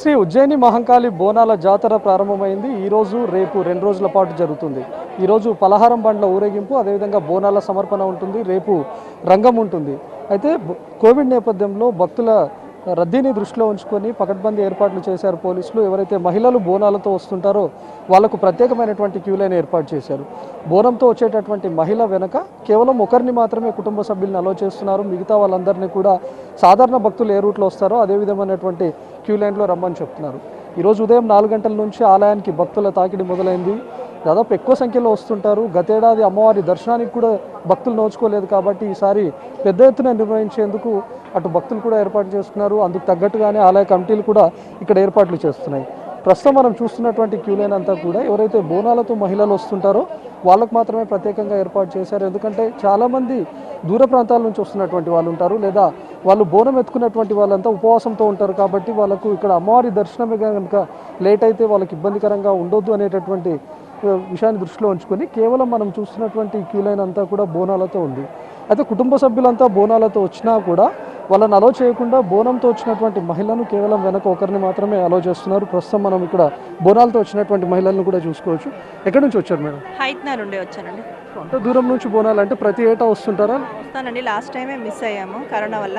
శ్రీ ఉజ్జయిని మహంకాళి బోనాల జాతర ప్రారంభమైంది. ఈరోజు రేపు 2 రోజుల పాటు జరుగుతుంది. ఈరోజు పలహారం బండ్ల ఊరేగింపు, అదేవిధంగా బోనాల సమర్పణ ఉంటుంది. రేపు రంగం ఉంటుంది. అయితే కోవిడ్ నేపథ్యంలో భక్తుల రద్దీని దృష్టిలో ఉంచుకొని పకడ్బందీ ఏర్పాట్లు చేశారు పోలీసులు. ఎవరైతే మహిళలు బోనాలతో వస్తుంటారో వాళ్లకు ప్రత్యేకమైనటువంటి క్యూ లైన్ ఏర్పాటు చేశారు. బోనంతో వచ్చేటటువంటి మహిళ వెనక కేవలం ఒకరిని మాత్రమే కుటుంబ సభ్యులను అలో చేస్తున్నారు. మిగతా వాళ్ళందరినీ కూడా సాధారణ భక్తులు ఏ రూట్లో వస్తారో అదే విధమైనటువంటి క్యూ లైన్లో రమ్మని చెప్తున్నారు. ఈరోజు ఉదయం 4 గంటల నుంచి ఆలయానికి భక్తుల తాకిడి మొదలైంది. దాదాపు ఎక్కువ సంఖ్యలో వస్తుంటారు. గతేడాది అమ్మవారి దర్శనానికి కూడా భక్తులు నోచుకోలేదు కాబట్టి ఈసారి పెద్ద ఎత్తున నిర్వహించేందుకు అటు భక్తులు కూడా ఏర్పాటు చేస్తున్నారు. అందుకు తగ్గట్టుగానే ఆలయ కమిటీలు కూడా ఇక్కడ ఏర్పాట్లు చేస్తున్నాయి. ప్రస్తుతం మనం చూస్తున్నటువంటి క్యూ లైన్ అంతా కూడా ఎవరైతే బోనాలతో మహిళలు వస్తుంటారో వాళ్ళకు మాత్రమే ప్రత్యేకంగా ఏర్పాటు చేశారు. ఎందుకంటే చాలామంది దూర ప్రాంతాల నుంచి వస్తున్నటువంటి వాళ్ళు ఉంటారు, లేదా వాళ్ళు బోనం ఎత్తుకున్నటువంటి వాళ్ళంతా ఉపవాసంతో ఉంటారు. కాబట్టి వాళ్ళకు ఇక్కడ అమ్మవారి దర్శనమే కనుక లేట్ అయితే వాళ్ళకి ఇబ్బందికరంగా ఉండొద్దు అనేటటువంటి విషయాన్ని దృష్టిలో ఉంచుకొని కేవలం మనం చూస్తున్నటువంటి క్యూ లైన్ అంతా కూడా బోనాలతో ఉంది. అయితే కుటుంబ సభ్యులంతా బోనాలతో వచ్చినా కూడా వాళ్ళని అలో చేయకుండా బోనంతో వచ్చినటువంటి మహిళలను కేవలం వెనక ఒకరిని మాత్రమే అలో చేస్తున్నారు. ప్రస్తుతం మనం ఇక్కడ బోనాలతో వచ్చినటువంటి మహిళలను కూడా చూసుకోవచ్చు. ఎక్కడి నుంచి వచ్చారు మేడం? హైట్నర్ నుండి వచ్చానండి. అంత దూరం నుంచి బోనాలు అంటే ప్రతి ఏటా వస్తుంటారా? వస్తానండి, లాస్ట్ టైమే మిస్ అయ్యాము కరోనా వల్ల,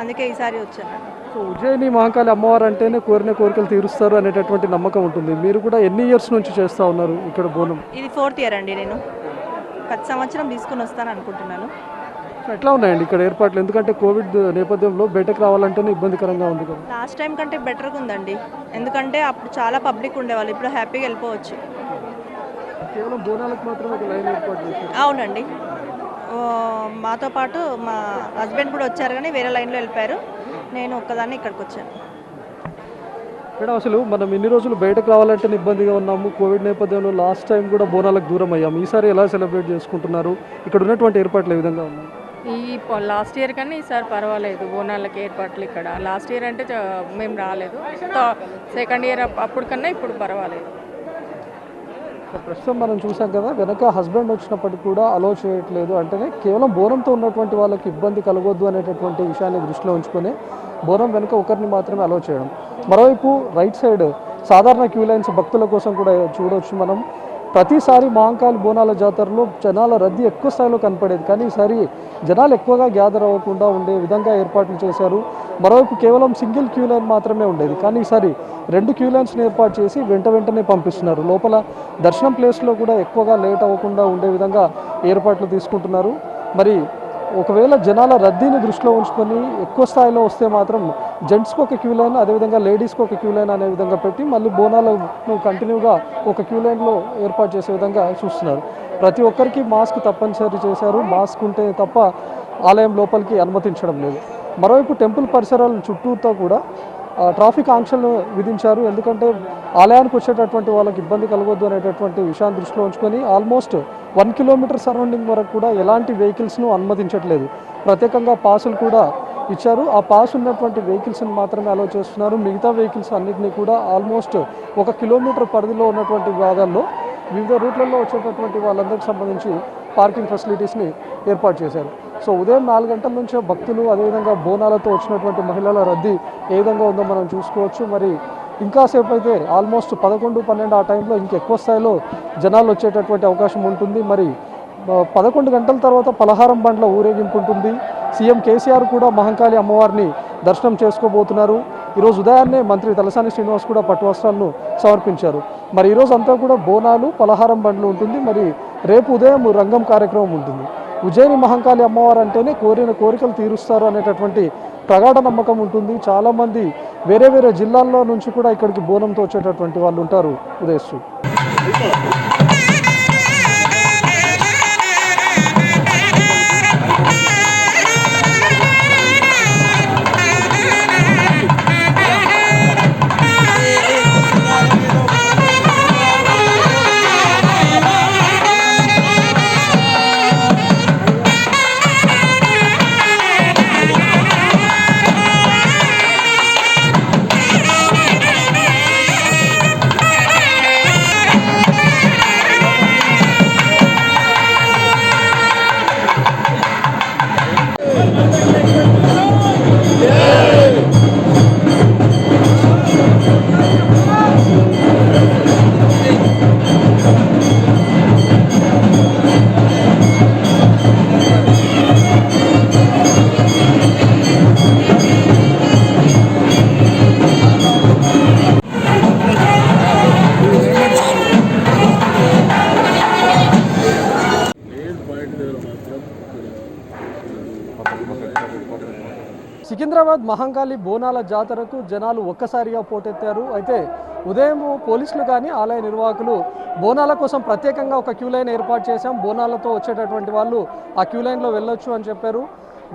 అందుకే ఈసారి వచ్చానండి. సో ఉజ్జయిని మహంకాళి అమ్మవారు అంటేనే కోరిన కోరికలు తీరుస్తారు అనేటటువంటి నమ్మకం ఉంటుంది. మీరు కూడా ఎన్ని ఇయర్స్ నుంచి చేస్తూ ఉన్నారు ఇక్కడ బోనం? ఇది 4th ఇయర్ అండి. నేను ప్రతి సంవత్సరం తీసుకుని వస్తాను అనుకుంటున్నాను. ఎట్లా ఉన్నాయండి ఇక్కడ ఏర్పాట్లు? ఎందుకంటే కోవిడ్ నేపథ్యంలో బయటకు రావాలంటేనే ఇబ్బందికరంగా ఉంది కదా. లాస్ట్ టైం కంటే బెటర్గా ఉందండి, ఎందుకంటే అప్పుడు చాలా పబ్లిక్ ఉండేవాళ్ళు, ఇప్పుడు హ్యాపీగా వెళ్ళిపోవచ్చు. కేవలం బోనాలకు మాత్రమే ఒక లైన్ ఏర్పాటు చేశారు. అవునండి, మాతో పాటు మా హస్బెండ్ కూడా వచ్చారు, కానీ వేరే లైన్లో వెళ్ళిపోయారు. నేను ఒక్కదాన్ని ఇక్కడికి వచ్చాను. మేడం, అసలు మనం ఇన్ని రోజులు బయటకు రావాలంటే ఇబ్బందిగా ఉన్నాము. కోవిడ్ నేపథ్యంలో లాస్ట్ టైం కూడా బోనాలకు దూరం అయ్యాము. ఈసారి ఎలా సెలబ్రేట్ చేసుకుంటున్నారు? ఇక్కడ ఉన్నటువంటి ఏర్పాట్లు ఏ విధంగా ఉన్నాయి? లాస్ట్ ఇయర్ కన్నా ఈసారి పర్వాలేదు బోనాలకి ఏర్పాట్లు. ఇక్కడ లాస్ట్ ఇయర్ అంటే మేము రాలేదు, సెకండ్ ఇయర్ అప్పుడు కన్నా ఇప్పుడు పర్వాలేదు. ప్రస్తుతం మనం చూసాం కదా, వెనక హస్బెండ్ వచ్చినప్పటికీ కూడా అలో చేయట్లేదు. అంటేనే కేవలం బోనంతో ఉన్నటువంటి వాళ్ళకి ఇబ్బంది కలగొద్దు అనేటటువంటి విషయాన్ని దృష్టిలో ఉంచుకొని బోనం వెనుక ఒకరిని మాత్రమే అలో చేయడం. మరోవైపు రైట్ సైడ్ సాధారణ క్యూ లైన్స్ భక్తుల కోసం కూడా చూడవచ్చు మనం. ప్రతిసారి మహంకాళి బోనాల జాతరలో జనాల రద్దీ ఎక్కువ స్థాయిలో కనపడేది, కానీ ఈసారి జనాలు ఎక్కువగా గ్యాదర్ అవ్వకుండా ఉండే విధంగా ఏర్పాట్లు చేశారు. మరోవైపు కేవలం సింగిల్ క్యూ లైన్ మాత్రమే ఉండేది, కానీ ఈసారి 2 క్యూ లైన్స్ని ఏర్పాటు చేసి వెంటనే పంపిస్తున్నారు. లోపల దర్శనం ప్లేస్లో కూడా ఎక్కువగా లేట్ అవ్వకుండా ఉండే విధంగా ఏర్పాట్లు తీసుకుంటున్నారు. మరి ఒకవేళ జనాల రద్దీని దృష్టిలో ఉంచుకొని ఎక్కువ స్థాయిలో వస్తే మాత్రం జెంట్స్కి ఒక క్యూ లైన్, అదేవిధంగా లేడీస్కి ఒక క్యూ లైన్ అనే విధంగా పెట్టి మళ్ళీ బోనాలను కంటిన్యూగా ఒక క్యూ లైన్లో ఏర్పాటు చేసే విధంగా చూస్తున్నారు. ప్రతి ఒక్కరికి మాస్క్ తప్పనిసరి చేశారు. మాస్క్ ఉంటే తప్ప ఆలయం లోపలికి అనుమతించడం లేదు. మరోవైపు టెంపుల్ పరిసరాల చుట్టూతో కూడా ట్రాఫిక్ ఆంక్షలు విధించారు. ఎందుకంటే ఆలయానికి వచ్చేటటువంటి వాళ్ళకి ఇబ్బంది కలగొద్దు అనేటటువంటి విషయాన్ని దృష్టిలో ఉంచుకొని ఆల్మోస్ట్ 1 కిలోమీటర్ సరౌండింగ్ వరకు కూడా ఎలాంటి వెహికల్స్ను అనుమతించట్లేదు. ప్రత్యేకంగా పాసులు కూడా ఇచ్చారు. ఆ పాస్ ఉన్నటువంటి వెహికల్స్ని మాత్రమే అలో చేస్తున్నారు. మిగతా వెహికల్స్ అన్నింటినీ కూడా ఆల్మోస్ట్ 1 కిలోమీటర్ పరిధిలో ఉన్నటువంటి భాగాల్లో వివిధ రూట్లలో వచ్చేటటువంటి వాళ్ళందరికీ సంబంధించి పార్కింగ్ ఫెసిలిటీస్ని ఏర్పాటు చేశారు. సో ఉదయం 4 గంటల నుంచే భక్తులు, అదేవిధంగా బోనాలతో వచ్చినటువంటి మహిళల రద్దీ ఏ విధంగా ఉందో మనం చూసుకోవచ్చు. మరి ఇంకాసేపు అయితే ఆల్మోస్ట్ 11, 12 ఆ టైంలో ఇంకెక్కువ స్థాయిలో జనాలు వచ్చేటటువంటి అవకాశం ఉంటుంది. మరి 11 గంటల తర్వాత పలహారం బండ్ల ఊరేగింపు ఉంటుంది. సీఎం కేసీఆర్ కూడా మహంకాళి అమ్మవారిని దర్శనం చేసుకోబోతున్నారు. ఈరోజు ఉదయాన్నే మంత్రి తలసాని శ్రీనివాస్ కూడా పట్టు వస్త్రాలను సమర్పించారు. మరి ఈరోజు అంతా కూడా బోనాలు, పలహారం బండ్లు ఉంటుంది. మరి రేపు ఉదయం రంగం కార్యక్రమం ఉంటుంది. ఉజ్జయిని మహంకాళి అమ్మవారు అంటేనే కోరిన కోరికలు తీరుస్తారు అనేటటువంటి ప్రగాఢ నమ్మకం ఉంటుంది. చాలామంది వేరే జిల్లాల్లో నుంచి కూడా ఇక్కడికి బోనంతో వచ్చేటటువంటి వాళ్ళు ఉంటారు. ఉదయశ్రీ. హైదరాబాద్ మహంకాళి బోనాల జాతరకు జనాలు ఒక్కసారిగా పోటెత్తారు. అయితే ఉదయం పోలీసులు కానీ ఆలయ నిర్వాహకులు బోనాల కోసం ప్రత్యేకంగా ఒక క్యూ లైన్ ఏర్పాటు చేశాం, బోనాలతో వచ్చేటటువంటి వాళ్ళు ఆ క్యూ లైన్లో వెళ్ళొచ్చు అని చెప్పారు.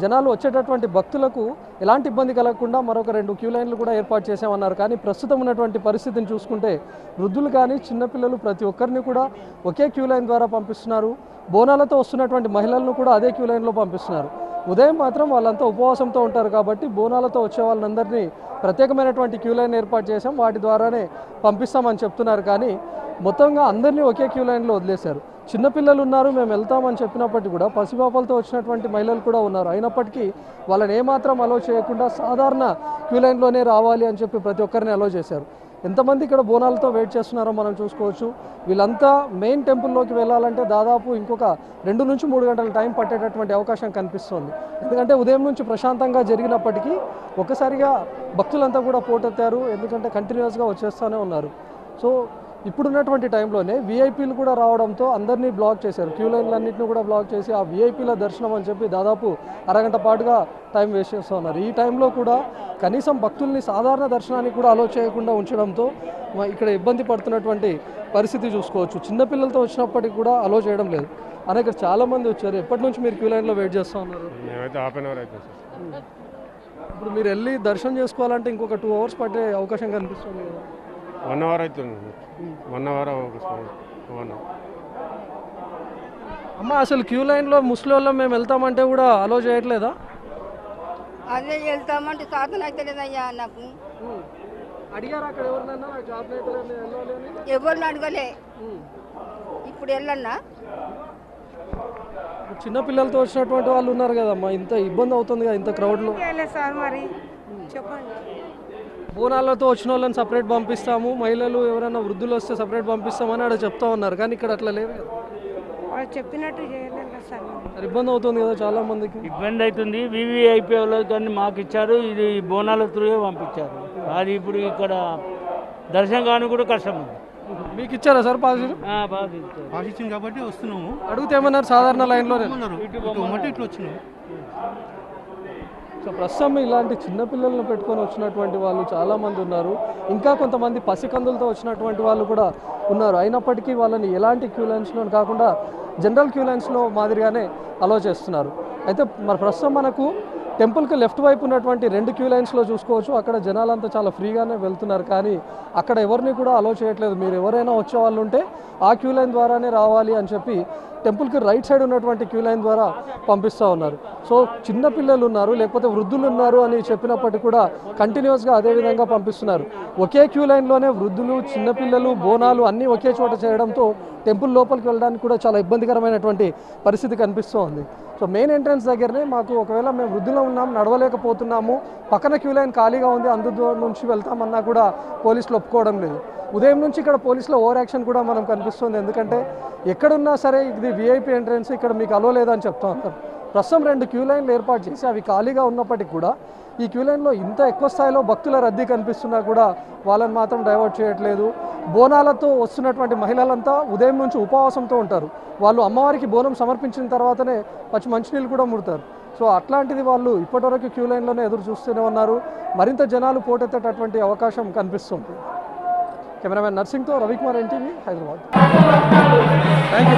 జనాలు వచ్చేటటువంటి భక్తులకు ఎలాంటి ఇబ్బంది కలగకుండా మరొక 2 క్యూ లైన్లు కూడా ఏర్పాటు చేశామన్నారు. కానీ ప్రస్తుతం ఉన్నటువంటి పరిస్థితిని చూసుకుంటే వృద్ధులు కానీ చిన్నపిల్లలు ప్రతి ఒక్కరిని కూడా ఒకే క్యూ లైన్ ద్వారా పంపిస్తున్నారు. బోనాలతో వస్తున్నటువంటి మహిళలను కూడా అదే క్యూ లైన్లో పంపిస్తున్నారు. ఉదయం మాత్రం వాళ్ళంతా ఉపవాసంతో ఉంటారు కాబట్టి బోనాలతో వచ్చే వాళ్ళందరినీ ప్రత్యేకమైనటువంటి క్యూ లైన్ ఏర్పాటు చేసాం, వాటి ద్వారానే పంపిస్తామని చెప్తున్నారు. కానీ మొత్తంగా అందరినీ ఒకే క్యూ లైన్లో వదిలేశారు. చిన్నపిల్లలు ఉన్నారు, మేము వెళ్తామని చెప్పినప్పటికీ కూడా పసిపాపలతో వచ్చినటువంటి మహిళలు కూడా ఉన్నారు. అయినప్పటికీ వాళ్ళని ఏమాత్రం అలో చేయకుండా సాధారణ క్యూ లైన్లోనే రావాలి అని చెప్పి ప్రతి ఒక్కరిని అలో చేశారు. ఎంతమంది ఇక్కడ బోనాలతో వెయిట్ చేస్తున్నారో మనం చూసుకోవచ్చు. వీళ్ళంతా మెయిన్ టెంపుల్లోకి వెళ్ళాలంటే దాదాపు ఇంకొక 2 నుంచి 3 గంటల టైం పట్టేటటువంటి అవకాశం కనిపిస్తుంది. ఎందుకంటే ఉదయం నుంచి ప్రశాంతంగా జరిగినప్పటికీ ఒక్కసారిగా భక్తులంతా కూడా పోటెత్తారు. ఎందుకంటే కంటిన్యూస్గా వచ్చేస్తూనే ఉన్నారు. సో ఇప్పుడున్నటువంటి టైంలోనే వీఐపీలు కూడా రావడంతో అందరినీ బ్లాక్ చేశారు. క్యూ లైన్లన్నింటినీ కూడా బ్లాక్ చేసి ఆ వీఐపీల దర్శనం అని చెప్పి దాదాపు అరగంట పాటుగా టైం వేస్ట్ చేస్తూ ఉన్నారు. ఈ టైంలో కూడా కనీసం భక్తుల్ని సాధారణ దర్శనానికి కూడా అలో చేయకుండా ఉంచడంతో ఇక్కడ ఇబ్బంది పడుతున్నటువంటి పరిస్థితి చూసుకోవచ్చు. చిన్నపిల్లలతో వచ్చినప్పటికీ కూడా అలో చేయడం లేదు. అనే ఇక్కడ చాలామంది వచ్చారు. ఎప్పటి నుంచి మీరు క్యూ లైన్లో వెయిట్ చేస్తూ ఉన్నారు? మేమైతే హాఫ్ అన్ అవర్ అవుతుంది సార్. ఇప్పుడు మీరు వెళ్ళి దర్శనం చేసుకోవాలంటే ఇంకొక 2 అవర్స్ పట్టే అవకాశం కనిపిస్తుంది కదా? 1 అవర్ అవుతుంది. 1 అవర్ 1 అవర్. అమ్మ అసలు క్యూ లైన్లో ముసలి వాళ్ళం మేము వెళ్తామంటే కూడా అలో చేయట్లేదా? అదే వెళ్తామంటే సాధన అయితే లేదయ్యా నాకు. అడిగారు అక్కడ ఎవరినన్నా జాబ్ ఎవరిని అడగలే. ఇప్పుడు వెళ్ళన్నా చిన్నపిల్లలతో వచ్చినటువంటి వాళ్ళు ఉన్నారు కదమ్మా, ఇంత ఇబ్బంది అవుతుంది కదా ఇంత క్రౌడ్లో. సార్ మరి చెప్పండి. బోనాలతో వచ్చిన వాళ్ళని సపరేట్ పంపిస్తాము, మహిళలు ఎవరైనా వృద్ధులు వస్తే సపరేట్ పంపిస్తామని అక్కడ చెప్తా ఉన్నారు. కానీ ఇక్కడ అట్లా లేదు కదా, వాళ్ళు చెప్పినట్టు చేయలేదు సార్. మరి ఇబ్బంది అవుతుంది కదా చాలా మందికి. ఇబ్బంది అవుతుంది. వివిఐపీ వాళ్ళు కానీ మాకు ఇచ్చారు, ఇది బోనాల త్రూయే పంపించారు. అది ఇప్పుడు ఇక్కడ దర్శనం కానీ కూడా కష్టం ఉంది. మీకు ఇచ్చారా సార్ పాస్? బాగా ఇచ్చింది కాబట్టి వస్తున్నాము. అడిగితే ఏమన్నారు? సాధారణ లైన్లోనే ఇట్లా వచ్చినాము. సో ప్రస్తుతం ఇలాంటి చిన్నపిల్లలను పెట్టుకొని వచ్చినటువంటి వాళ్ళు చాలామంది ఉన్నారు. ఇంకా కొంతమంది పసికందులతో వచ్చినటువంటి వాళ్ళు కూడా ఉన్నారు. అయినప్పటికీ వాళ్ళని ఎలాంటి క్యూ లైన్స్లో కాకుండా జనరల్ క్యూ లైన్స్లో మాదిరిగానే అలో చేస్తున్నారు. అయితే మరి ప్రస్తుతం మనకు టెంపుల్కి లెఫ్ట్ వైపు ఉన్నటువంటి 2 క్యూ లైన్స్లో చూసుకోవచ్చు. అక్కడ జనాలంతా చాలా ఫ్రీగానే వెళ్తున్నారు. కానీ అక్కడ ఎవరిని కూడా అలో చేయట్లేదు. మీరు ఎవరైనా వచ్చే వాళ్ళు ఉంటే ఆ క్యూ లైన్ ద్వారానే రావాలి అని చెప్పి టెంపుల్కి రైట్ సైడ్ ఉన్నటువంటి క్యూ లైన్ ద్వారా పంపిస్తూ ఉన్నారు. సో చిన్నపిల్లలు ఉన్నారు, లేకపోతే వృద్ధులు ఉన్నారు అని చెప్పినప్పటికీ కూడా కంటిన్యూస్గా అదే విధంగా పంపిస్తున్నారు. ఒకే క్యూ లైన్లోనే వృద్ధులు, చిన్నపిల్లలు, బోనాలు అన్నీ ఒకే చోట చేయడంతో టెంపుల్ లోపలికి వెళ్ళడానికి కూడా చాలా ఇబ్బందికరమైనటువంటి పరిస్థితి కనిపిస్తూ ఉంది. సో మెయిన్ ఎంట్రన్స్ దగ్గరనే మాకు ఒకవేళ మేము వృద్ధులు ఉన్నాం, నడవలేకపోతున్నాము, పక్కన క్యూ లైన్ ఖాళీగా ఉంది, అందు నుంచి వెళ్తామన్నా కూడా పోలీసులు ఒప్పుకోవడం లేదు. ఉదయం నుంచి ఇక్కడ పోలీసుల ఓవర్ యాక్షన్ కూడా మనం కనిపిస్తుంది. ఎందుకంటే ఎక్కడున్నా సరే ఇది వీఐపీ ఎంట్రన్స్, ఇక్కడ మీకు అలో లేదని చెప్తా ఉన్నారు. ప్రస్తుతం 2 క్యూ లైన్లు ఏర్పాటు చేసి అవి ఖాళీగా ఉన్నప్పటికీ కూడా ఈ క్యూ లైన్లో ఇంత ఎక్కువ స్థాయిలో భక్తుల రద్దీ కనిపిస్తున్నా కూడా వాళ్ళని మాత్రం డైవర్ట్ చేయట్లేదు. బోనాలతో వస్తున్నటువంటి మహిళలంతా ఉదయం నుంచి ఉపవాసంతో ఉంటారు. వాళ్ళు అమ్మవారికి బోనం సమర్పించిన తర్వాతనే మంచినీళ్ళు కూడా ముడతారు. సో అట్లాంటిది వాళ్ళు ఇప్పటివరకు క్యూ లైన్లోనే ఎదురు చూస్తూనే ఉన్నారు. మరింత జనాలు పోటెత్తేటటువంటి అవకాశం కనిపిస్తుంది. కెమెరామెన్ నర్సింగ్తో రవికుమార్, ఎన్టీవీ, హైదరాబాద్. థ్యాంక్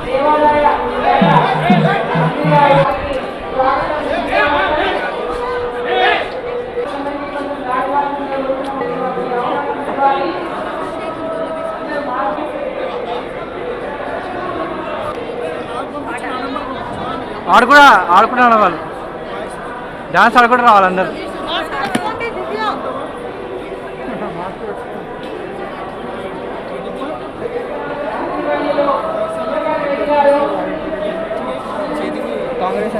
దేవాలయ ఆడుకుంటున్నారు వాళ్ళు, డాన్స్ ఆడుకుంటూ రావాలి అందరు. కాంగ్రెస్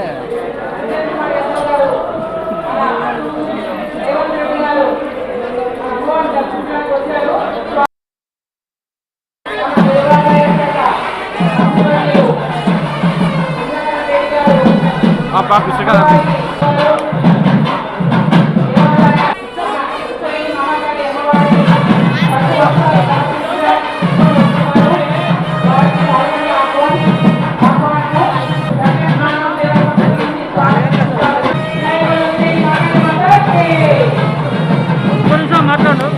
మాట్లాడు.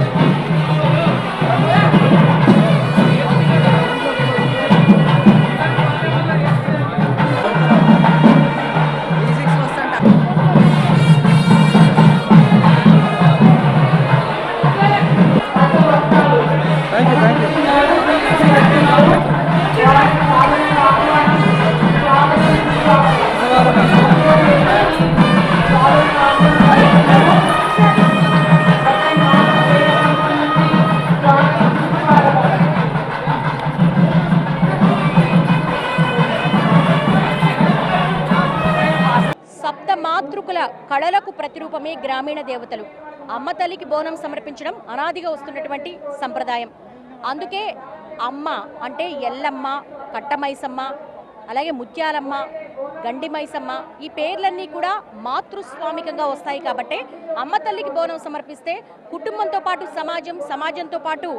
మాతృకుల కళలకు ప్రతిరూపమే గ్రామీణ దేవతలు. అమ్మ తల్లికి బోనం సమర్పించడం అనాదిగా వస్తున్నటువంటి సంప్రదాయం. అందుకే అమ్మ అంటే ఎల్లమ్మ, కట్టమైసమ్మ, అలాగే ముత్యాలమ్మ, గండి మైసమ్మ ఈ పేర్లన్నీ కూడా మాతృస్వామికంగా వస్తాయి. కాబట్టి అమ్మ తల్లికి బోనం సమర్పిస్తే కుటుంబంతో పాటు సమాజం, సమాజంతో పాటు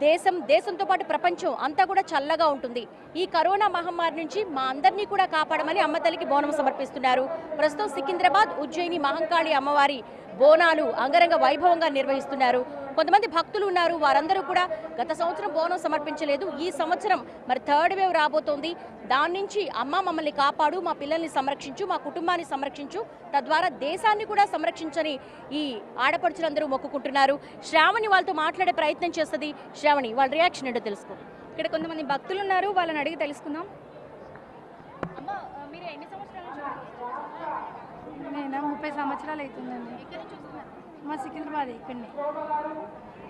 దేశం, దేశంతో పాటు ప్రపంచం అంతా కూడా చల్లగా ఉంటుంది. ఈ కరోనా మహమ్మారి నుంచి మా అందరినీ కూడా కాపాడమని అమ్మ తల్లికి బోనం సమర్పిస్తున్నారు. ప్రస్తుతం సికింద్రాబాద్ ఉజ్జయిని మహంకాళి అమ్మవారి బోనాలు అంగరంగ వైభవంగా నిర్వహిస్తున్నారు. కొంతమంది భక్తులు ఉన్నారు, వారందరూ కూడా గత సంవత్సరం బోనం సమర్పించలేదు. ఈ సంవత్సరం మరి థర్డ్ వేవ్ రాబోతోంది. దాని నుంచి అమ్మ మమ్మల్ని కాపాడు, మా పిల్లల్ని సంరక్షించు, మా కుటుంబాన్ని సంరక్షించు, తద్వారా దేశాన్ని కూడా సంరక్షించని ఈ ఆడపడుచులందరూ మొక్కుకుంటున్నారు. శ్రావణి వాళ్ళతో మాట్లాడే ప్రయత్నం చేస్తుంది. శ్రావణి, వాళ్ళ రియాక్షన్ ఏంటో తెలుసుకో. ఇక్కడ కొంతమంది భక్తులు ఉన్నారు, వాళ్ళని అడిగి తెలుసుకుందాం. అమ్మ, మీరు ఎన్ని సంవత్సరాల నుంచి? నేను 30 సంవత్సరాలు అవుతుందండి. ఎక్కడి నుంచి వస్తున్నారు? మా సికింద్రాబాద్ ఇక్కడనే.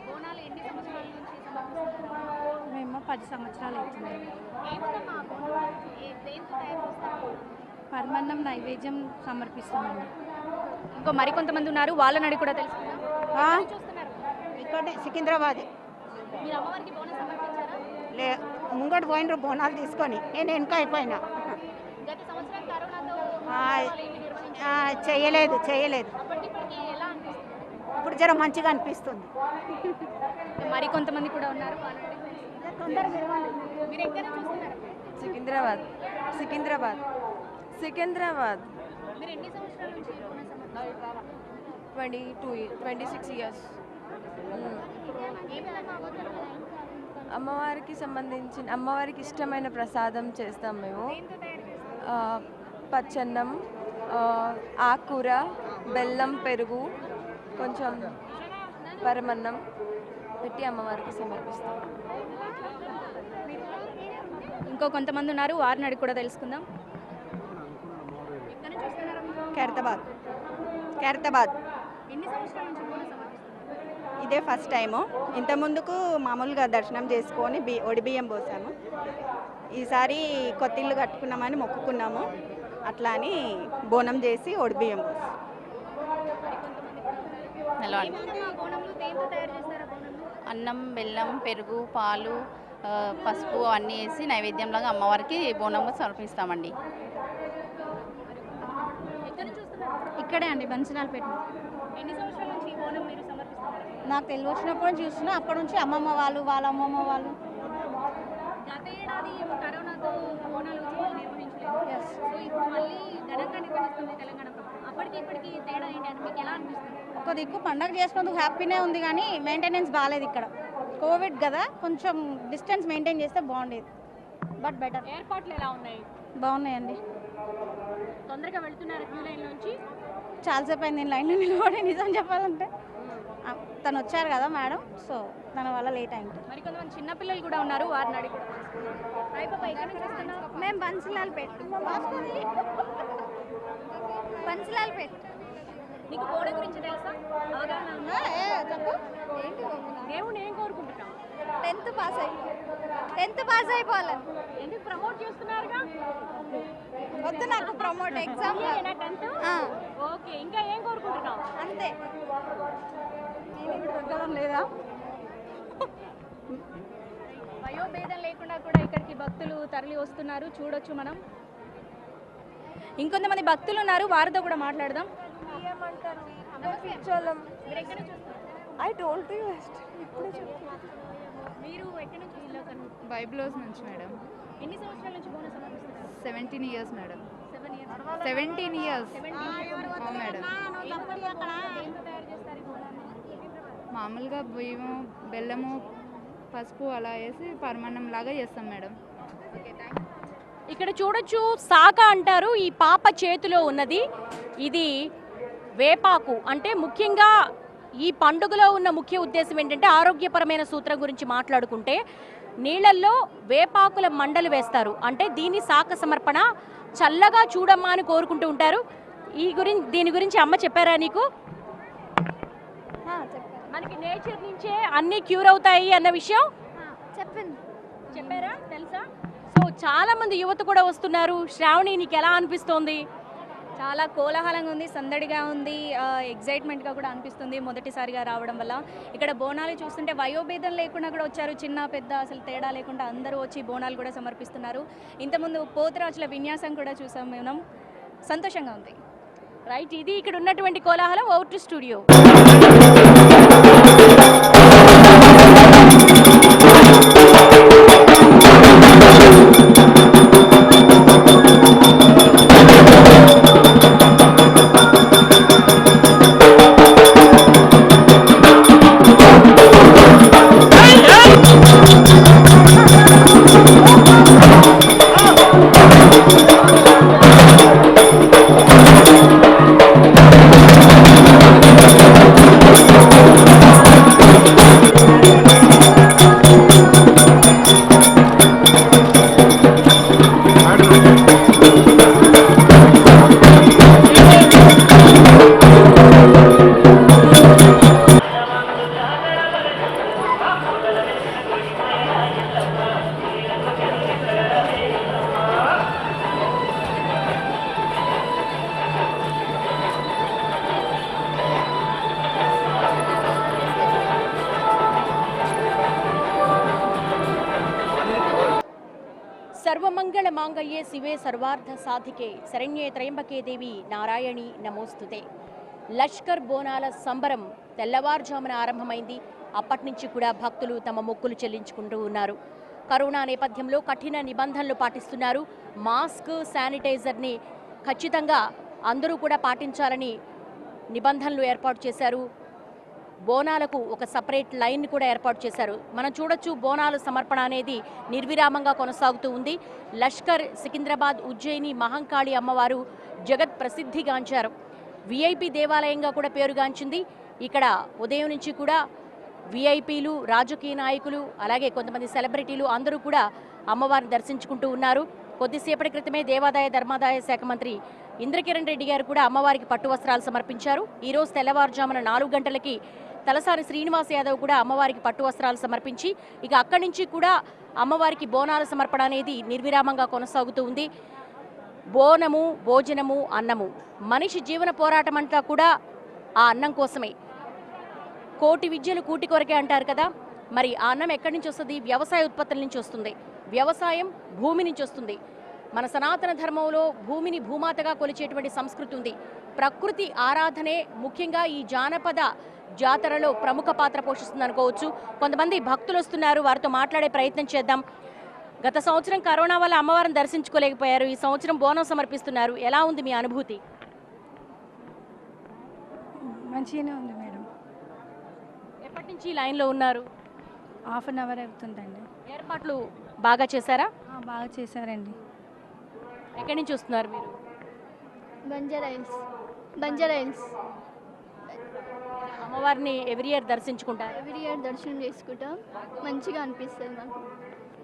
బోనాలు ఎన్ని సంవత్సరాల నుంచి సమర్పిస్తున్నారు? మేము 10 సంవత్సరాలు అవుతుందండి. ఏముందమ్మా బోనాలు? దేంతో తయారు చేస్తారు? పరమాన్నం నైవేద్యం సమర్పిస్తామండి. ఇంకో మరికొంతమంది ఉన్నారు, వాళ్ళని అడిగి కూడా తెలుసుకుందాం. ఎక్కడి నుంచి వస్తున్నారు? ఇక్కడనే సికింద్రాబాద్. మీరు అమ్మవారికి బోనం సమర్పించారా? లే, ముంగట పోయినరు బోనాలు తీసుకొని, నేను వెనక అయిపోయినా. గత సంవత్సరం కరోనాతో చేయలేదు. అప్పటికిప్పటికి ఎలా అనిపిస్తుంది? ఇప్పుడు జర మంచిగా అనిపిస్తుంది. మరికొంతమంది కూడా ఉన్నారు, వాళ్ళని అడిగి తెలుసుకుందాం. మీరు ఎక్కడి నుంచి వస్తున్నారు? సికింద్రాబాద్. మీరు ఎన్ని సంవత్సరాల నుంచి బోనం సమర్పిస్తున్నారు? 26 years. ఏమిటమ్మా అవతారం? అమ్మవారికి ఇష్టమైన ప్రసాదం చేస్తాం మేము. దేంతో తయారు చేస్తారు? పచ్చన్నం, ఆకుకూర, బెల్లం, పెరుగు, కొంచెం పరమన్నం పెట్టి అమ్మవారికి సమర్పిస్తాం. ఇంకో కొంతమంది ఉన్నారు, వారిని అడిగి కూడా తెలుసుకుందాం. ఎక్కడి నుంచి వస్తున్నారు? ఖైరతాబాద్. ఎన్ని సంవత్సరాల నుంచి బోనం సమర్పిస్తున్నారు? ఇదే ఫస్ట్ టైము. ఇంత ముందుకు మామూలుగా దర్శనం చేసుకొని ఒడి బియ్యం పోసాము. ఈసారి కొత్త ఇల్లు కట్టుకున్నామని మొక్కుకున్నాము. అట్లా అని బోనం చేసి ఒడి బియ్యం పోసాం. హలో అండి. ఏముందమ్మా బోనంలో? దేంతో తయారు చేస్తారా బోనంలో? అన్నం, బెల్లం, పెరుగు, పాలు, పసుపు అన్నీ వేసి నైవేద్యంలాగా అమ్మవారికి బోనంగా సమర్పిస్తామండి. ఎక్కడి నుంచి వస్తున్నారు? ఇక్కడే అండి, బన్సినాలపేట. ఎన్ని సంవత్సరాల నుంచి ఈ బోనం మీరు సమర్పిస్తున్నారు? నాకు తెలివి వచ్చినప్పుడు చూస్తున్నా, అప్పటి నుంచి అమ్మమ్మ వాళ్ళు, వాళ్ళ అమ్మమ్మ వాళ్ళు. గత ఏడాది కరోనాతో బోనాలు ఉత్సవాలు నిర్వహించలేదు. సో ఇప్పుడు మళ్ళీ ఘనంగా నిర్వహిస్తుంది తెలంగాణ ప్రభుత్వం. అప్పటికి ఇప్పటికి తేడా ఏంటి అని మీకు ఎలా అనిపిస్తుంది? ఒక దిక్కు పండగ చేసుకున్నందుకు హ్యాపీనే ఉంది, కానీ మెయింటెనెన్స్ బాగాలేదు ఇక్కడ. కోవిడ్ కదా, కొంచెం డిస్టెన్స్ మెయింటైన్ చేస్తే బాగుండేది. But better. ఏర్పాట్లు ఎలా ఉన్నాయి? బాగున్నాయండి. తొందరగా వెళ్తున్నారు క్యూ లైన్ నుంచి? చాలాసేపు అయింది నేను లైన్లో నిలబడి, నిజం చెప్పాలంటే. తను వచ్చారు కదా మేడం, సో తన వల్ల లేట్ అయింది. మరి కొంతమంది చిన్నపిల్లలు కూడా ఉన్నారు, వారిని అడిగి కూడా తెలుసుకుందాం. హాయ్ పాపా, ఎక్కడి నుంచి వస్తున్నావు? మేము పంచలాలు పెట్టు పంచలాలు పెట్టు. నీకు బోనం గురించి తెలుసా? అవగాహన ఉందా? చెప్పు ఏంటి దేవుని ఏం కోరుకుంటున్నావు? 10th పాస్ అయిపోవాలని. ఎందుకు ప్రమోట్ చేస్తున్నారుగా? వద్దు నాకు ప్రమోట్ ఎగ్జామ్ ఓకే, ఇంకా ఏం కోరుకుంటున్నావు? అంతే. లేదా వయోభేదం లేకుండా కూడా ఇక్కడికి భక్తులు తరలి వస్తున్నారు, చూడొచ్చు మనం. ఇంకొంతమంది భక్తులు ఉన్నారు, వారితో కూడా మాట్లాడదాం. మీరు ఎక్కడి నుంచి? బైబ్లోస్ నుంచి మేడం. ఎన్ని సంవత్సరాల నుంచి బోనం సమర్పిస్తున్నారు? 17 years madam. 7 years. 17 years. Madam మామూలుగా బియ్యము బెల్లము పసుపు అలా వేసి పరమాన్నం లాగా చేస్తాం మేడం. ఇక్కడ చూడొచ్చు, సాక అంటారు. ఈ పాప చేతిలో ఉన్నది ఇది వేపాకు. అంటే ముఖ్యంగా ఈ పండుగలో ఉన్న ముఖ్య ఉద్దేశం ఏంటంటే ఆరోగ్యపరమైన సూత్రం గురించి మాట్లాడుకుంటే నీళ్ళల్లో వేపాకుల మండలు వేస్తారు. అంటే దీని సాక సమర్పణ, చల్లగా చూడమ్మా అని కోరుకుంటూ ఉంటారు. దీని గురించి అమ్మ చెప్పారా నీకు? మనకి నేచర్ నుంచే అన్ని క్యూర్ అవుతాయి అన్న విషయం చెప్పారా? తెలుసా? సో చాలా మంది యువత కూడా వస్తున్నారు. శ్రావణి, నీకు ఎలా అనిపిస్తోంది? చాలా కోలాహలంగా ఉంది, సందడిగా ఉంది, ఎగ్జైట్మెంట్గా కూడా అనిపిస్తుంది మొదటిసారిగా రావడం వల్ల. ఇక్కడ బోనాలు చూస్తుంటే వయోభేదం లేకుండా కూడా వచ్చారు, చిన్న పెద్ద అసలు తేడా లేకుండా అందరూ వచ్చి బోనాలు కూడా సమర్పిస్తున్నారు. ఇంతకుముందు పోతురాజుల విన్యాసం కూడా చూసాం మనం, సంతోషంగా ఉంది. రైట్, ఇది ఇక్కడ ఉన్నటువంటి కోలాహలం. Out to studio. సర్వమంగళ మాంగళ్యే శివే సర్వార్థ సాధికే శరణ్యే త్రయంబకే దేవి నారాయణి నమోస్తుతే. లష్కర్ బోనాల సంబరం తెల్లవారుజామున ఆరంభమైంది. అప్పటి నుంచి కూడా భక్తులు తమ మొక్కులు చెల్లించుకుంటూ ఉన్నారు. కరోనా నేపథ్యంలో కఠిన నిబంధనలు పాటిస్తున్నారు. మాస్క్, శానిటైజర్ని ఖచ్చితంగా అందరూ కూడా పాటించాలని నిబంధనలు ఏర్పాటు చేశారు. బోనాలకు ఒక సపరేట్ లైన్ కూడా ఏర్పాటు చేశారు. మనం చూడొచ్చు, బోనాల సమర్పణ అనేది నిర్విరామంగా కొనసాగుతూ ఉంది. లష్కర్, సికింద్రాబాద్, ఉజ్జయిని మహంకాళి అమ్మవారు జగత్ ప్రసిద్ధిగాంచారు. విఐపి దేవాలయంగా కూడా పేరుగాంచింది. ఇక్కడ ఉదయం నుంచి కూడా విఐపీలు, రాజకీయ నాయకులు, అలాగే కొంతమంది సెలబ్రిటీలు అందరూ కూడా అమ్మవారిని దర్శించుకుంటూ ఉన్నారు. కొద్దిసేపటి క్రితమే దేవాదాయ ధర్మాదాయ శాఖ మంత్రి ఇంద్రకిరణ్ రెడ్డి గారు కూడా అమ్మవారికి పట్టు వస్త్రాలు సమర్పించారు. ఈరోజు తెల్లవారుజామున 4 గంటలకి తలసాని శ్రీనివాస్ యాదవ్ కూడా అమ్మవారికి పట్టు వస్త్రాలు సమర్పించి ఇక అక్కడి నుంచి కూడా అమ్మవారికి బోనాల సమర్పణ అనేది నిర్విరామంగా కొనసాగుతూ ఉంది. బోనము, భోజనము, అన్నము, మనిషి జీవన పోరాటం అంతా కూడా ఆ అన్నం కోసమే. కోటి విద్యలు కూటి కొరకే అంటారు కదా, మరి ఆ అన్నం ఎక్కడి నుంచి వస్తుంది? వ్యవసాయ ఉత్పత్తుల నుంచి వస్తుంది. వ్యవసాయం భూమి నుంచి వస్తుంది. మన సనాతన ధర్మంలో భూమిని భూమాతగా కొలిచేటువంటి సంస్కృతి ఉంది. ప్రకృతి ఆరాధనే ముఖ్యంగా ఈ జానపద జాతరలో ప్రముఖ పాత్ర పోషిస్తుంది అనుకోవచ్చు. కొంతమంది భక్తులు వస్తున్నారు, వారితో మాట్లాడే ప్రయత్నం చేద్దాం. గత సంవత్సరం కరోనా వల్ల అమ్మవారిని దర్శించుకోలేకపోయారు, ఈ సంవత్సరం బోనం సమర్పిస్తున్నారు. ఎలా ఉంది మీ అనుభూతి? మంచిగానే ఉంది మేడం. ఎప్పటి నుంచి లైన్లో ఉన్నారు? హాఫ్ అన్ అవర్ అవుతుందండి. ఏర్పాట్లు బాగా చేశారా? బాగా చేశారండి. ఎక్కడి నుంచి వస్తున్నారు మీరు? బంజారా హిల్స్. అమ్మవారిని ఎవ్రీ ఇయర్ దర్శించుకుంటారు? ఎవ్రీ ఇయర్ దర్శనం చేసుకుంటాం, మంచిగా అనిపిస్తుంది మాకు.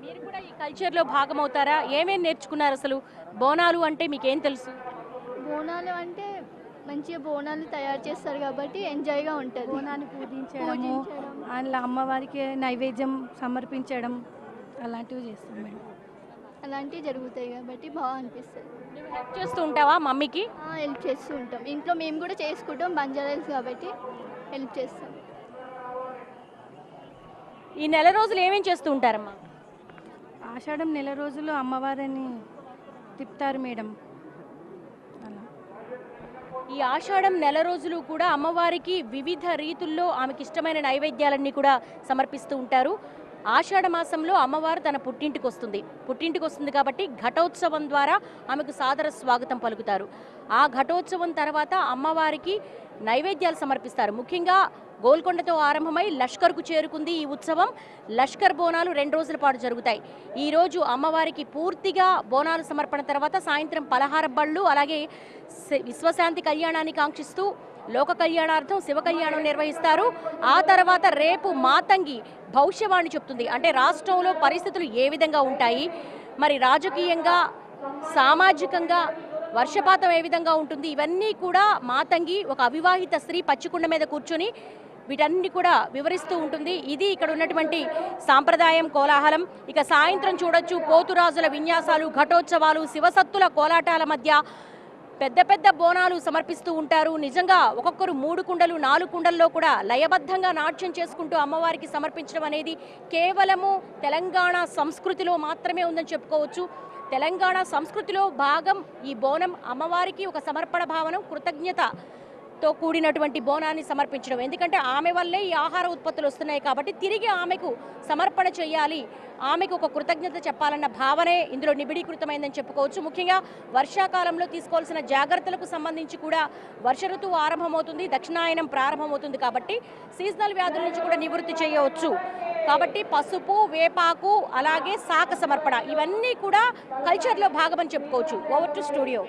మీరు కూడా ఈ కల్చర్లో భాగమవుతారా? ఏమేమి నేర్చుకున్నారు అసలు? బోనాలు అంటే మీకేం తెలుసు? బోనాలు అంటే మంచిగా బోనాలు తయారు చేస్తారు కాబట్టి ఎంజాయ్గా ఉంటుంది. బోనాన్ని పూజించడము, అందులో అమ్మవారికి నైవేద్యం సమర్పించడం అలాంటివి చేస్తాం మేడం. అలాంటివి జరుగుతాయి కాబట్టి బాగా అనిపిస్తుంది. నువ్వు హెల్ప్ చేస్తూ ఉంటావా మమ్మీకి? హెల్ప్ చేస్తూ ఉంటాం. ఇంట్లో మేము కూడా చేసుకుంటాం, బంజారాస్ కాబట్టి హెల్ప్ చేస్తాం. ఈ నెల రోజులు ఏమేం చేస్తూ ఉంటారమ్మా? ఆషాఢం నెల రోజులు అమ్మవారిని తిప్పుతారు మేడం. అలా ఈ ఆషాఢం నెల రోజులు కూడా అమ్మవారికి వివిధ రీతుల్లో ఆమెకి ఇష్టమైన నైవేద్యాలన్నీ కూడా సమర్పిస్తూ ఉంటారు. ఆషాఢ మాసంలో అమ్మవారు తన పుట్టింటికి వస్తుంది కాబట్టి ఘటోత్సవం ద్వారా ఆమెకు సాదర స్వాగతం పలుకుతారు. ఆ ఘటోత్సవం తర్వాత అమ్మవారికి నైవేద్యాలు సమర్పిస్తారు. ముఖ్యంగా గోల్కొండతో ఆరంభమై లష్కర్కు చేరుకుంది ఈ ఉత్సవం. లష్కర్ బోనాలు 2 రోజుల పాటు జరుగుతాయి. ఈరోజు అమ్మవారికి పూర్తిగా బోనాలు సమర్పణ తర్వాత సాయంత్రం పలహార బళ్ళు, అలాగే విశ్వశాంతి కళ్యాణాన్ని కాంక్షిస్తూ లోక కళ్యాణార్థం శివ కళ్యాణం నిర్వహిస్తారు. ఆ తర్వాత రేపు మాతంగి భవిష్యవాణి చెప్తుంది. అంటే రాష్ట్రంలో పరిస్థితులు ఏ విధంగా ఉంటాయి, మరి రాజకీయంగా సామాజికంగా వర్షపాతం ఏ విధంగా ఉంటుంది, ఇవన్నీ కూడా మాతంగి ఒక అవివాహిత స్త్రీ పచ్చికుండ మీద కూర్చొని వీటన్ని కూడా వివరిస్తూ ఉంటుంది. ఇది ఇక్కడ ఉన్నటువంటి సాంప్రదాయం, కోలాహలం. ఇక సాయంత్రం చూడొచ్చు పోతురాజుల విన్యాసాలు, ఘటోత్సవాలు, శివసత్తుల కోలాటాల మధ్య పెద్ద పెద్ద బోనాలు సమర్పిస్తూ ఉంటారు. నిజంగా ఒక్కొక్కరు 3 కుండలు 4 కుండల్లో కూడా లయబద్ధంగా నాట్యం చేసుకుంటూ అమ్మవారికి సమర్పించడం అనేది కేవలము తెలంగాణ సంస్కృతిలో మాత్రమే ఉందని చెప్పుకోవచ్చు. తెలంగాణ సంస్కృతిలో భాగం ఈ బోనం. అమ్మవారికి ఒక సమర్పణ భావన, కృతజ్ఞతతో కూడినటువంటి బోనాన్ని సమర్పించడం. ఎందుకంటే ఆమె వల్లే ఈ ఆహార ఉత్పత్తులు వస్తున్నాయి కాబట్టి తిరిగి ఆమెకు సమర్పణ చేయాలి, ఆమెకు ఒక కృతజ్ఞత చెప్పాలన్న భావనే ఇందులో నిబిడీకృతమైందని చెప్పుకోవచ్చు. ముఖ్యంగా వర్షాకాలంలో తీసుకోవాల్సిన జాగ్రత్తలకు సంబంధించి కూడా వర్ష ఋతువు ఆరంభమవుతుంది, దక్షిణాయనం ప్రారంభమవుతుంది కాబట్టి సీజనల్ వ్యాధుల నుంచి కూడా నివృత్తి చేయవచ్చు. కాబట్టి పసుపు, వేపాకు, అలాగే శాఖ సమర్పణ ఇవన్నీ కూడా కల్చర్లో భాగమని చెప్పుకోవచ్చు. Over to studio.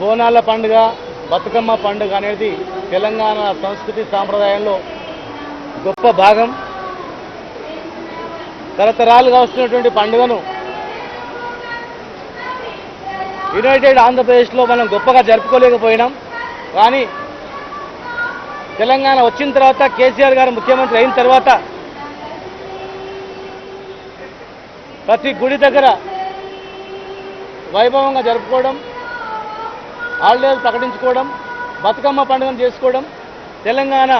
బోనాల పండుగ, బతుకమ్మ పండుగ అనేది తెలంగాణ సంస్కృతి సాంప్రదాయంలో గొప్ప భాగం. తరతరాలుగా వస్తున్నటువంటి పండుగను యునైటెడ్ ఆంధ్రప్రదేశ్లో మనం గొప్పగా జరుపుకోలేకపోయినాం. కానీ తెలంగాణ వచ్చిన తర్వాత, కేసీఆర్ గారు ముఖ్యమంత్రి అయిన తర్వాత ప్రతి గుడి దగ్గర వైభవంగా జరుపుకోవడం, హాలిడేలు ప్రకటించుకోవడం, బతుకమ్మ పండుగను చేసుకోవడం, తెలంగాణ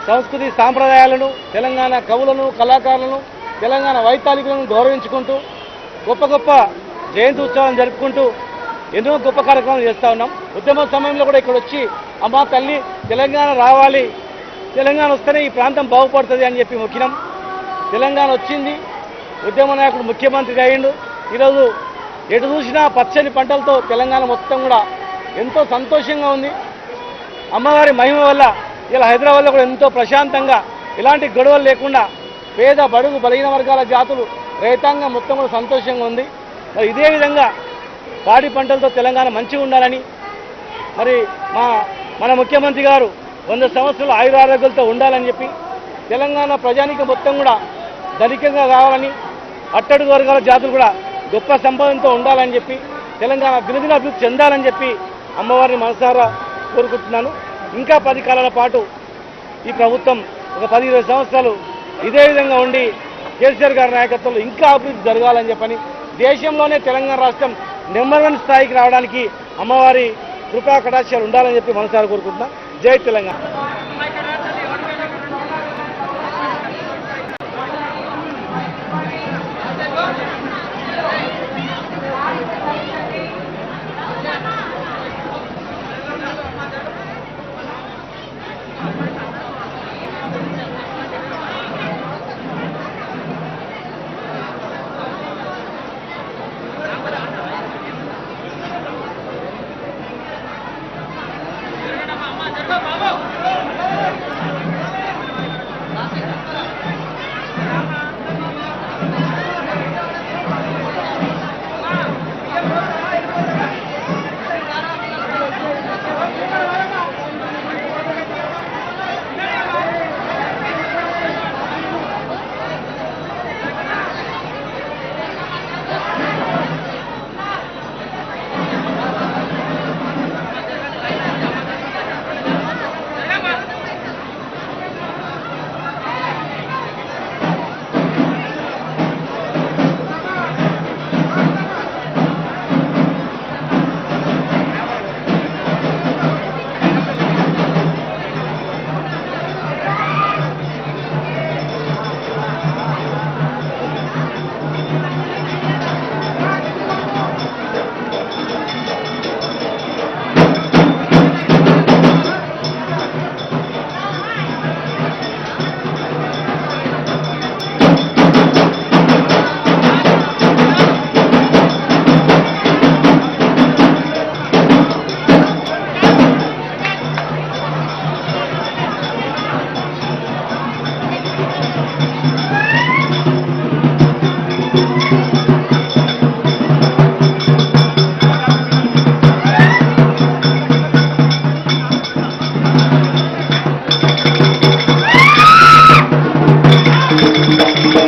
సంస్కృతి సాంప్రదాయాలను, తెలంగాణ కవులను, కళాకారులను, తెలంగాణ వైతాళికులను గౌరవించుకుంటూ గొప్ప గొప్ప జయంతి ఉత్సవాలను జరుపుకుంటూ ఎన్నో గొప్ప కార్యక్రమాలు చేస్తూ ఉన్నాం. ఉద్యమ సమయంలో కూడా ఇక్కడ వచ్చి అమ్మా తల్లి తెలంగాణ రావాలి, తెలంగాణ వస్తేనే ఈ ప్రాంతం బాగుపడుతుంది అని చెప్పి మొక్కినాం. తెలంగాణ వచ్చింది, ఉద్యమ నాయకుడు ముఖ్యమంత్రి అయ్యిండు. ఈరోజు ఎటు చూసినా పచ్చని పంటలతో తెలంగాణ మొత్తం కూడా ఎంతో సంతోషంగా ఉంది. అమ్మవారి మహిమ వల్ల ఇలా హైదరాబాద్లో కూడా ఎంతో ప్రశాంతంగా, ఎలాంటి గొడవలు లేకుండా పేద బడుగు బలహీన వర్గాల జాతులు, రైతాంగం మొత్తం కూడా సంతోషంగా ఉంది. మరి ఇదే విధంగా పాడి పంటలతో తెలంగాణ మంచిగా ఉండాలని, మరి మన ముఖ్యమంత్రి గారు 100 సంవత్సరాలు ఆయురారోగ్యాలతో ఉండాలని చెప్పి, తెలంగాణ ప్రజానీకం మొత్తం కూడా ధనికంగా కావాలని, అట్టడుగు వర్గాల జాతులు కూడా గొప్ప సంపాదనతో ఉండాలని చెప్పి, తెలంగాణ దినదిన అభివృద్ధి చెందాలని చెప్పి అమ్మవారిని మనసారా కోరుకుంటున్నాను. ఇంకా 10 కాలాల పాటు ఈ ప్రభుత్వం ఒక 10-20 సంవత్సరాలు ఇదే విధంగా ఉండి కేసీఆర్ గారి నాయకత్వంలో ఇంకా అభివృద్ధి జరగాలని చెప్పని, దేశంలోనే తెలంగాణ రాష్ట్రం నెంబర్ 1 స్థాయికి రావడానికి అమ్మవారి కృపా కటాక్షాలు ఉండాలని చెప్పి మనసారా కోరుకుంటున్నా. జై తెలంగాణ. Thank you.